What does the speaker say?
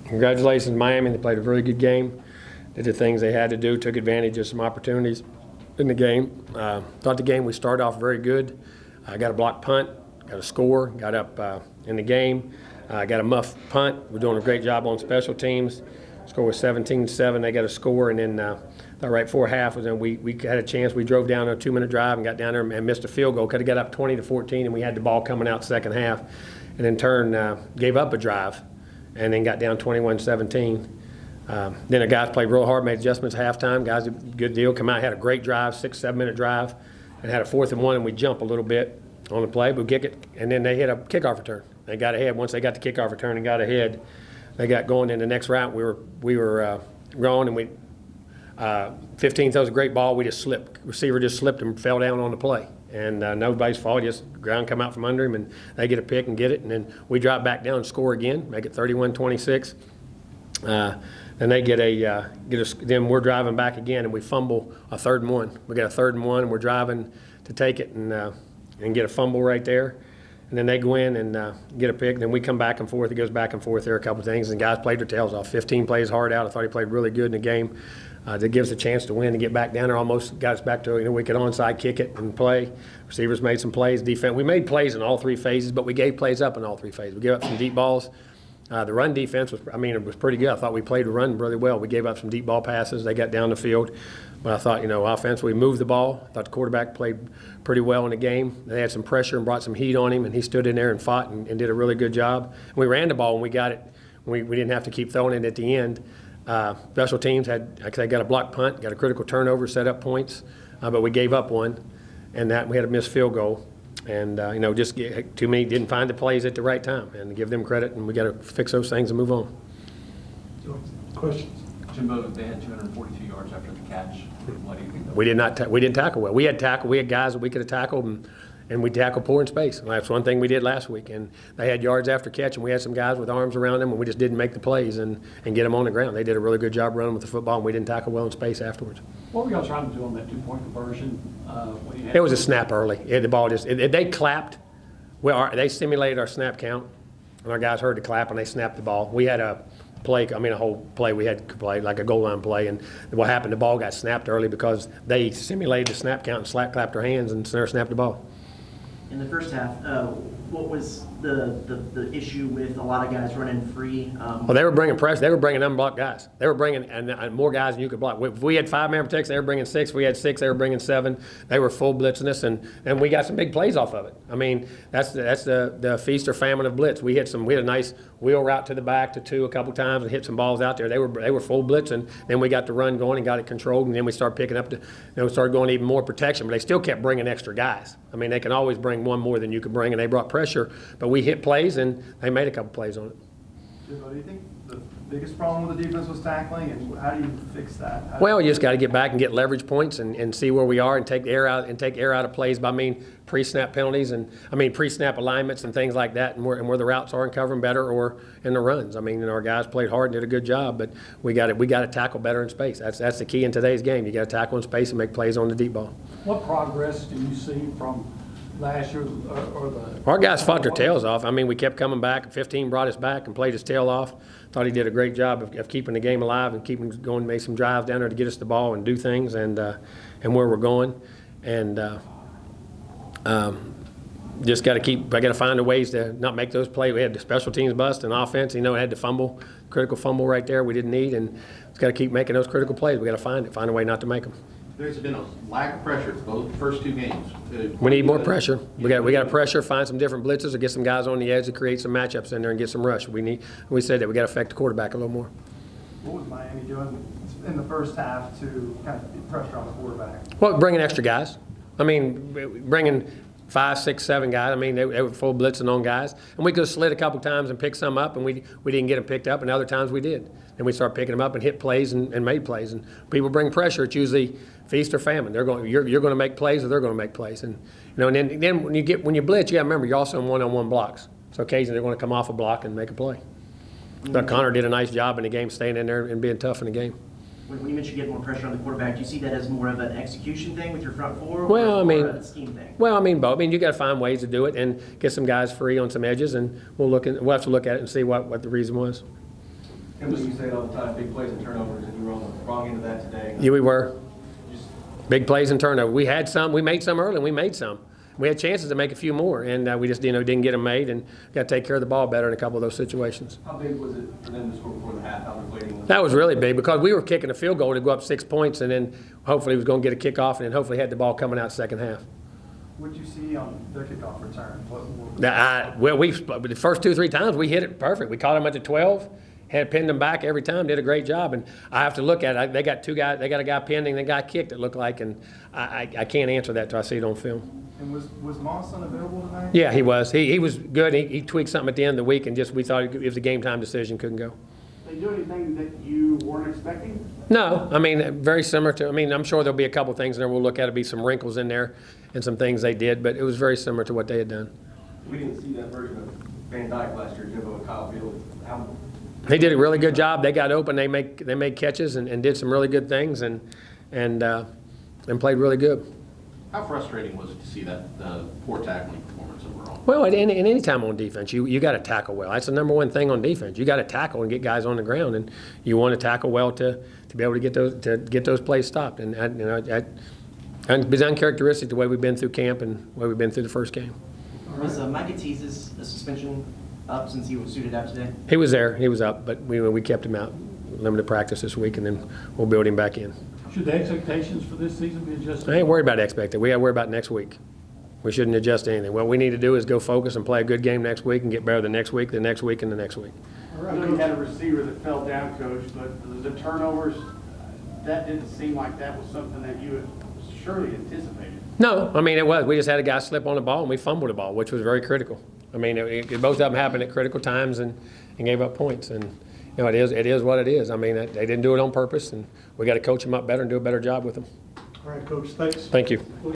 Congratulations, Miami. They played a very good game. Did the things they had to do, took advantage of some opportunities in the game. Thought the game we started off very good. Got a blocked punt, got a score, got up in the game, got a muff punt. We're doing a great job on special teams. Score was 17-7. They got a score, and then right before half was then we had a chance. We drove down a 2-minute drive and got down there and missed a field goal. Could have got up 20-14, and we had the ball coming out second half, and in turn gave up a drive, and then got down 21-17. Then the guys played real hard, made adjustments at halftime. Guys did a good deal. Come out, had a great drive, 6-7-minute drive, and had a 4th and 1, and we jumped a little bit on the play, but we kick it, and then they hit a kickoff return. They got ahead. Once they got the kickoff return and got ahead, they got going in the next round. We were going, and we 15 throws a great ball. We just slipped. Receiver just slipped and fell down on the play, and nobody's fault. Just ground come out from under him, and they get a pick and get it, and then we drop back down and score again, make it 31-26. And they get a then we're driving back again, and we fumble a 3rd and 1. We got a 3rd and 1, and we're driving to take it and get a fumble right there. And then they go in and get a pick. And then we come back and forth. It goes back and forth there a couple of things. And guys played their tails off. 15 plays hard out. I thought he played really good in the game. That gives us a chance to win and get back down there. Almost got us back to, we could onside kick it and play. Receivers made some plays. Defense, we made plays in all 3 phases, but we gave plays up in all 3 phases. We gave up some deep balls. The run defense was, it was pretty good. I thought we played the run really well. We gave up some deep ball passes. They got down the field. But I thought, offense, we moved the ball. I thought the quarterback played pretty well in the game. They had some pressure and brought some heat on him, and he stood in there and fought and did a really good job. And we ran the ball when we got it. We didn't have to keep throwing it at the end. Special teams they got a blocked punt, got a critical turnover, set up points, but we gave up one, and we had a missed field goal. And, just too many didn't find the plays at the right time, and give them credit, and we got to fix those things and move on. Questions? Jimbo, they had 242 yards after the catch. What do you think? We didn't tackle well. We had guys that we could have tackled, and we tackled poor in space. And that's one thing we did last week. And they had yards after catch, and we had some guys with arms around them, and we just didn't make the plays and get them on the ground. They did a really good job running with the football, and we didn't tackle well in space afterwards. What were y'all trying to do on that 2-point conversion? It was a snap early. The ball they clapped. They simulated our snap count, and our guys heard the clap, and they snapped the ball. We had a whole play we had to play, like a goal line play, and what happened, the ball got snapped early because they simulated the snap count and clapped their hands and snapped the ball. In the first half, what was the issue with a lot of guys running free? Well, they were bringing pressure. They were bringing unblocked guys. They were bringing and more guys than you could block. If we had 5-man protection, they were bringing 6. If we had 6, they were bringing 7. They were full blitzing us, and we got some big plays off of it. That's the feast or famine of blitz. We had a nice wheel route to the back to 2 a couple times and hit some balls out there. They were full blitzing. Then we got the run going and got it controlled, and then we started picking up we started going even more protection. But they still kept bringing extra guys. They can always bring one more than you could bring, and they brought pressure. But we hit plays, and they made a couple plays on it. Jimbo, do you think the biggest problem with the defense was tackling, and how do you fix that? Well, you just got to get back and get leverage points and see where we are and take air out of plays by pre-snap penalties and pre-snap alignments and things like that, and where the routes are and cover them better, or in the runs. Our guys played hard and did a good job, but we got to tackle better in space. That's the key in today's game. You got to tackle in space and make plays on the deep ball. What progress do you see from last year or the? Our guys fought their tails off. We kept coming back. 15 brought us back and played his tail off. Thought he did a great job of keeping the game alive and keeping going. Made some drives down there to get us the ball and do things and where we're going. And just got to find the ways to not make those plays. We had the special teams bust and offense. Had the critical fumble right there we didn't need, and just got to keep making those critical plays. We got to find a way not to make them. There's been a lack of pressure both first 2 games. We need more pressure. We got to pressure, find some different blitzes, or get some guys on the edge to create some matchups in there and get some rush. We said that we got to affect the quarterback a little more. What was Miami doing in the first half to kind of get pressure on the quarterback? Well, bringing extra guys. Bringing 5, 6, 7 guys. They were full blitzing on guys, and we could have slid a couple times and picked some up, and we didn't get them picked up, and other times we did. And we started picking them up and hit plays and made plays. And people bring pressure. It's usually feast or famine. You're going to make plays, or they're going to make plays. And and then when you blitz, you got to remember you're also in one-on-one blocks. So occasionally they're going to come off a block and make a play. But Connor did a nice job in the game, staying in there and being tough in the game. When you mentioned getting more pressure on the quarterback, do you see that as more of an execution thing with your front four, or well, more a scheme thing? Well, both. You got to find ways to do it and get some guys free on some edges, and we'll have to look at it and see what the reason was. And when you say it all the time, big plays and turnovers, and you were on the wrong end of that today. Yeah, we were. Just Big plays and turnover. We had some. We made some early, and we made some. We had chances to make a few more, and we just didn't get them made, and got to take care of the ball better in a couple of those situations. how big was it for them to score before the half? How deflating was it? That was really big because we were kicking a field goal to go up 6 points, and then hopefully he was going to get a kickoff, and then hopefully had the ball coming out second half. What'd you see on the kickoff return? Well, the first 2-3 times we hit it perfect. We caught them at the 12, had pinned them back every time, did a great job. And I have to look at it. They got two guys. They got a guy pinned and a guy kicked. It looked like, and I can't answer that till I see it on film. And was Moss unavailable tonight? Yeah, he was. He was good. He tweaked something at the end of the week, and just we thought it was a game time decision, couldn't go. They do anything that you weren't expecting? No, I mean, very similar to, I mean, I'm sure there'll be a couple things in there we'll look at. It'll be some wrinkles in there and some things they did, but it was very similar to what they had done. We didn't see that version of Van Dyke last year, Jimbo and Kyle Field. How, They did a really good job. They got open. They made catches and did some really good things and played really good. How frustrating was it to see that poor tackling performance overall? Well, at any time on defense, you got to tackle well. That's the number one thing on defense. You got to tackle and get guys on the ground, and you want to tackle well to be able to get those plays stopped. And it's uncharacteristic the way we've been through camp and the way we've been through the first game. Was Mike Atiz's suspension up since he was suited out today? He was there. He was up, but we kept him out. Limited practice this week, and then we'll build him back in. Should the expectations for this season be adjusted? I ain't worried about expected. We got to worry about next week. We shouldn't adjust anything. What we need to do is go focus and play a good game next week and get better the next week, the next week, and the next week. I know you had a receiver that fell down, Coach, but the turnovers, that didn't seem like that was something that you had surely anticipated. No, I mean, it was. We just had a guy slip on the ball, and we fumbled the ball, which was very critical. I mean, both of them happened at critical times and gave up points. And, you know, it is what it is. I mean, they didn't do it on purpose, and we got to coach them up better and do a better job with them. All right, Coach, thanks. Thank you.